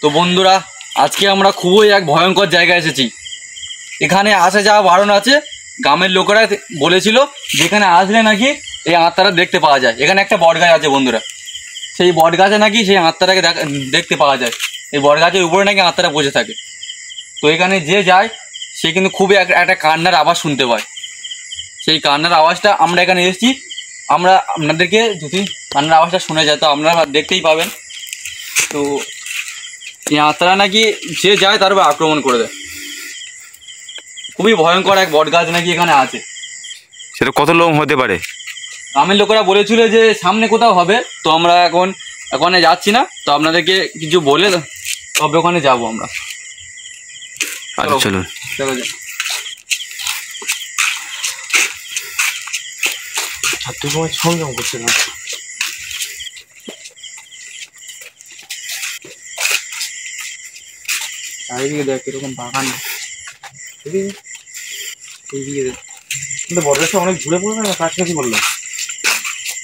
তো বন্ধুরা, আজকে আমরা খুবই এক ভয়ঙ্কর জায়গায় এসেছি। এখানে আসা যাওয়া বারণ আছে। গ্রামের লোকেরা বলেছিল যেখানে আসলে নাকি এই আত্মারা দেখতে পাওয়া যায়। এখানে একটা বট গাছ আছে বন্ধুরা, সেই বট গাছে নাকি সেই আত্মাটাকে দেখতে পাওয়া যায়। এই বট গাছের উপরে নাকি আত্মারা বসে থাকে। তো এখানে যে যায় সে কিন্তু খুবই একটা কান্নার আওয়াজ শুনতে পায়। সেই কান্নার আওয়াজটা আমরা এখানে এসেছি। আমরা আপনাদেরকে যদি কান্নার আওয়াজটা শুনে যায় তো আপনারা দেখতেই পাবেন। তো এই আত্মারা নাকি যে যায় তার উপর আক্রমণ করে দেয়। খুবই ভয়ঙ্কর এক বট গাছ নাকি এখানে আছে। সেটা কত লং হতে পারে? গ্রামের লোকেরা বলেছিল যে সামনে কোথাও হবে। তো আমরা ওখানে যাচ্ছি না, তো আপনাদেরকে কিছু বলে তবে ওখানে যাবো আমরা। আচ্ছা চলুন। চলো যাই। সংযম করছে না। চারিদিকে দেখ এরকম বাগান, এইদিকে দেখ। কিন্তু বড়টা অনেক ঘুরে পড়বে না, কাছাকাছি বললো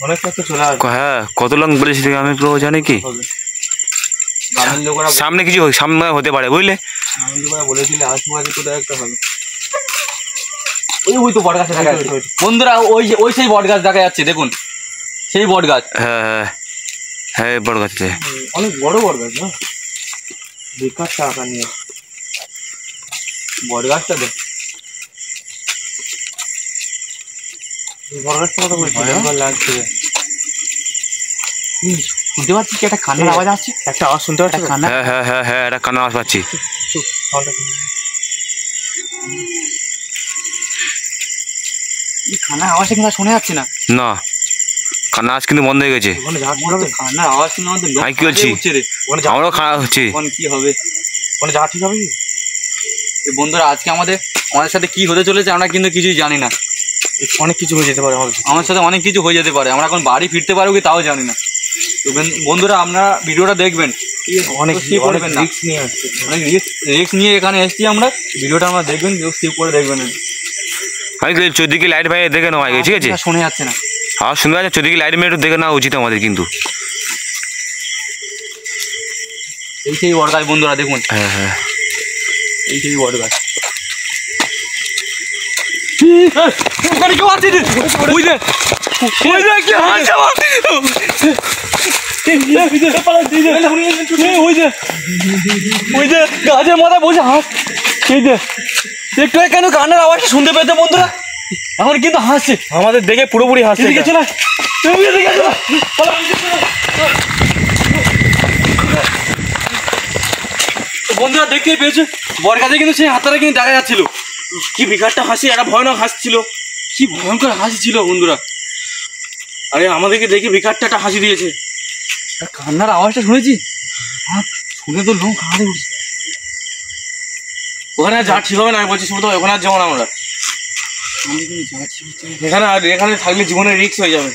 অনেক কাছে চলে আসবে। হ্যাঁ, কত লং বলেছি আমি তো জানি কি গ্রামের লোকেরা সামনে কিছু সামনে হতে পারে বুঝলে। গ্রামের লোকেরা বলেছিল আশেপাশে কোথাও একটা হবে। ওই তো বট গাছ দেখা যাচ্ছে বন্ধুরা, ওই সেই বট গাছ দেখা যাচ্ছে দেখুন, সেই বট গাছ। হ্যাঁ হ্যাঁ হ্যাঁ, বড় গাছ আছে, অনেক বড় বড় গাছ না, বেকার টাকা নিয়ে বট গাছটা দেখ। বড় গাছটা কথা বলছি, ভয়ঙ্কর লাগছে। শুনতে পাচ্ছিস কি একটা কান্নার আওয়াজ আসছে? একটা আওয়াজ শুনতে পাচ্ছি। কান্না, হ্যাঁ হ্যাঁ হ্যাঁ হ্যাঁ, একটা কান্না আওয়াজ পাচ্ছি। কান্নার আওয়াজটা কিন্তু শোনা যাচ্ছে না। না, কান্না আওয়াজ কিন্তু বন্ধ হয়ে গেছে। কান্নার আওয়াজ শুনে আমাদের আমি কি বলছি, আমারও খারাপ হচ্ছে। কি হবে ওখানে যাওয়া ঠিক হবে কি? বন্ধুরা, আজকে আমাদের সাথে কি হতে চলেছে আমরা কিন্তু কিছুই জানি না। অনেক কিছু হয়ে যেতে পারে আমার সাথে, অনেক কিছু হয়ে যেতে পারে। আমরা এখন বাড়ি ফিরতে পারবো কি তাও জানি না। তো বন্ধুরা, আপনারা ভিডিওটা দেখবেন। অনেক রিস্ক নিয়ে আসছে, অনেক রিস্ক নিয়ে এখানে এসেছি আমরা। ভিডিওটা আমরা দেখবেন, স্কিপ করে দেখবেন। আমি চোদ্দিকে লাইট ভাই দেখে নেওয়া গেছে, ঠিক আছে? শোনা যাচ্ছে না, আর শুনতে পাচ্ছে চোদ্দিকে লাইট মেয়ে একটু দেখে নেওয়া উচিত আমাদের কিন্তু। এই সেই বট গাছ বন্ধুরা দেখুন। হ্যাঁ হ্যাঁ, এই সেই বট গাছ। কেউ আছে গাছের মাথায় বসে হাস। একটু কেন কান্নার আওয়াজটা শুনতে পেতে বন্ধুরা? এখন কিন্তু হাসছে আমাদের দেখে পুরোপুরি হাসছে। চলে বন্ধুরা, দেখতেই পেয়েছে বট গাছে কিন্তু সেই হাতটা কিন্তু দেখা যাচ্ছিল। কি বিকারটা হাসি, একটা ভয়ানক হাসছিল। কি ভয়ঙ্কর হাসি ছিল বন্ধুরা। আরে আমাদেরকে দেখে বিকারটা একটা হাসি দিয়েছে। কান্নার আওয়াজটা শুনেছি, শুনে তো লোক কাঁদে উঠছে। ওখানে যা ঠিক হবে না, আমি বলছি শুধু ওখানে আর যাবো না আমরা। এখানে থাকলে জীবনের রিস্ক হয়ে যাবে।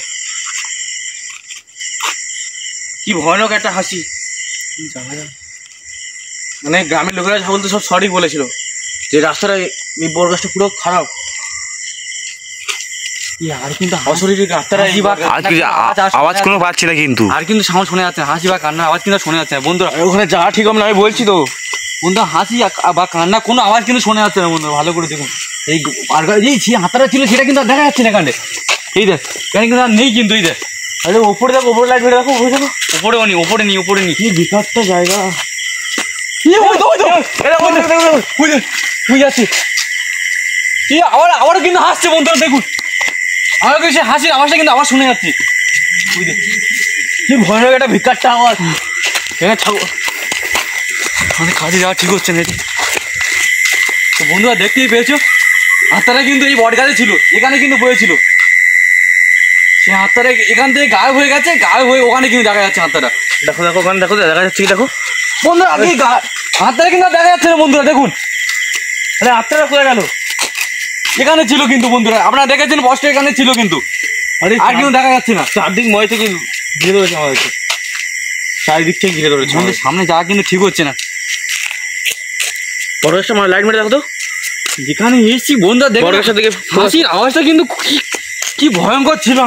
কি ভয়ানক একটা হাসি। মানে গ্রামের লোকেরা যা বলতো সব সঠিক বলেছিল, যে রাস্তাটা এই বড় গাছটা পুরো খারাপ। আর কিন্তু অশরীরী রাস্তাটা আওয়াজ কোনো পাচ্ছি না কিন্তু। আর কিন্তু সাউন্ড শোনা যাচ্ছে না, হাসি বা কান্নার আওয়াজ কিন্তু শোনা যাচ্ছে না বন্ধুরা। ওখানে যা ঠিক হবে না, আমি বলছি তো বন্ধুরা, হাসি বা কান্না কোনো আওয়াজ কিন্তু শোনা যাচ্ছে না বন্ধুরা। ভালো করে দেখুন, এই যে হাতাটা ছিল সেটা কিন্তু আর দেখা যাচ্ছে না এখানে। এই দেখ, এখানে কিন্তু আর নেই কিন্তু। এই দেখ, আরে ওপরে দেখো, ওপরে লাইট মেরে দেখো, ওপরে দেখো। ওপরে নি কি বিকারটা জায়গা। আবারও কিন্তু হাসছে বন্ধুরা দেখুন। আমার সে হাসির আওয়াজটা কিন্তু আবার শুনে যাচ্ছে। কি ভয়ানক একটা বিকারটা আওয়াজ। এখানে আমাদের কাজে যাওয়া ঠিক হচ্ছে না। তো বন্ধুরা, দেখতেই পেয়েছো আত্মারা কিন্তু এই বট গাছে ছিল, এখানে কিন্তু বয়েছিল। সে আত্মারা এখান থেকে গায়েব হয়ে গেছে, গায়েব হয়ে ওখানে কিন্তু দেখা যাচ্ছে আত্মারা। দেখো দেখো, ওখানে দেখো, দেখা যাচ্ছে কি দেখো বন্ধুরা। আত্মারা কিন্তু দেখা যাচ্ছে না বন্ধুরা, দেখুন। আরে আত্মারা কোথায় গেল? এখানে ছিল কিন্তু বন্ধুরা, আপনারা দেখেছেন বসটা এখানে ছিল কিন্তু। আরে আর কিন্তু দেখা যাচ্ছে না। চারদিক ময় থেকে ঘিরে ধরেছে আমাদেরকে, চারিদিক থেকে ঘিরে ধরেছে। সামনে যাওয়া কিন্তু ঠিক হচ্ছে না। বড় গাছটা লাইট মেরে দেখো তো। যেখানে এসেছি বন্ধুরা, দেখো বড় গাছটা থেকে হাসির আওয়াজটা কিন্তু কি ভয়ঙ্কর ছিল।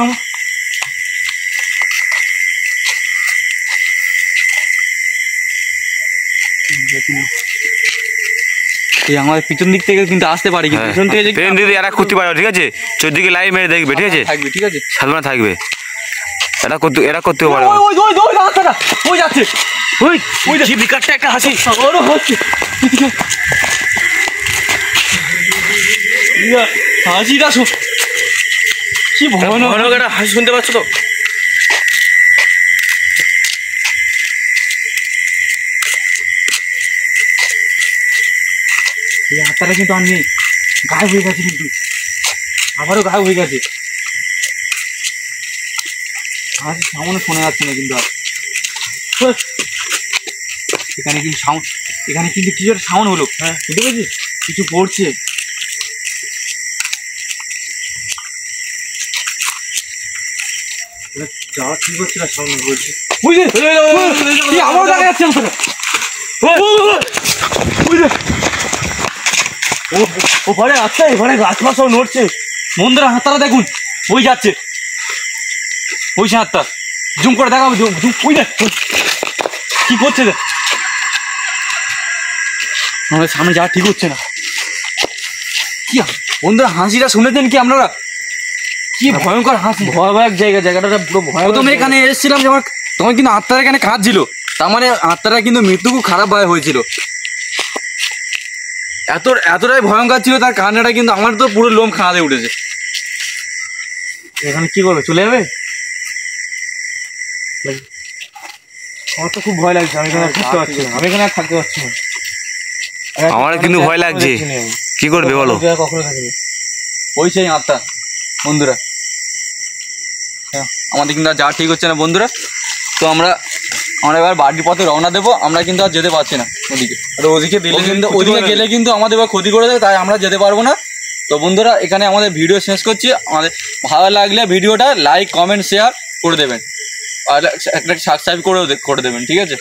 এই আমাদের পিছন দিক থেকে কিন্তু আসতে পারে, কিন্তু পিছন থেকে ট্রেন দিদি অ্যাটাক করতে পারো, ঠিক আছে? চোদ্দিকে লাইভ মেরে দেখবে, ঠিক আছে? থাকবে, ঠিক আছে, সাবধানে থাকবে। এটা করতে পারো। ওই ওই ওই রাস্তাটা ওই যাচ্ছে, ওই ওই কি বিকারটা একটা হাসি। ওরও হচ্ছে এদিকে। হাসিটা কি ভয়ানক ভয়ানক একটা হাসি শুনতে পাচ্ছ তো? এই আত্মাটা কিন্তু আর নেই, গায়েব হয়ে গেছে, কিন্তু আবারও গায়েব হয়ে গেছে। আজ সামনে শোনা যাচ্ছে না কিন্তু আর। এখানে কিন্তু সাউন্ড, এখানে কিন্তু কিছু একটা সাউন্ড হলো। হ্যাঁ বুঝতে পেরেছিস, কিছু পড়ছে। যাওয়া ঠিক হচ্ছে না, সামনে বলছি। বুঝলি আমারও দেখা যাচ্ছে না। ও ঘরে আচ্ছা, এখানে গাছপালা সব নড়ছে। বন্ধুরা হাতটা দেখুন, ওই যাচ্ছে, ওই সে হাতটা জুম করে দেখাবো, জুম ওই দেখ কি করছে দেখ। আমাদের সামনে যাওয়া ঠিক হচ্ছে না। কি বন্ধুরা হাসিটা শুনেছেন কি আপনারা? কি ভয়ঙ্কর হাসি, ভয়াবহ এক জায়গাটা পুরো ভয়াবহ। প্রথমে এখানে এসেছিলাম যে আমার, তখন কিন্তু আত্মারা এখানে কাঁদছিল, তার মানে আত্মারা কিন্তু মৃত্যু খুব খারাপভাবে হয়েছিল। এতটাই ভয়ঙ্কর ছিল তার কান্নাটা, কিন্তু আমার তো পুরো লোম খাঁড়া দিয়ে উঠেছে। এখানে কি করবে, চলে যাবে? আমার তো খুব ভয় লাগছে, আমি এখানে থাকতে পারছি না, আমি এখানে আর থাকতে পারছি না। আমার কিন্তু ভয় লাগছে, কি করবে বলো? কখনো থাকিনি। ওই সেই আত্মা বন্ধুরা। হ্যাঁ, আমাদের কিন্তু আর যাওয়া ঠিক হচ্ছে না বন্ধুরা। তো আমরা এবার বাড়ির পথে রওনা দেবো। আমরা কিন্তু আর যেতে পারছি না ওদিকে, আর ওদিকে দিলে কিন্তু ওদিকে গেলে কিন্তু আমাদের এবার ক্ষতি করে দেবে, তাই আমরা যেতে পারবো না। তো বন্ধুরা এখানে আমাদের ভিডিও শেষ করছি। আমাদের ভালো লাগলে ভিডিওটা লাইক কমেন্ট শেয়ার করে দেবেন, আর একটা সাবস্ক্রাইব করে দেবেন, ঠিক আছে?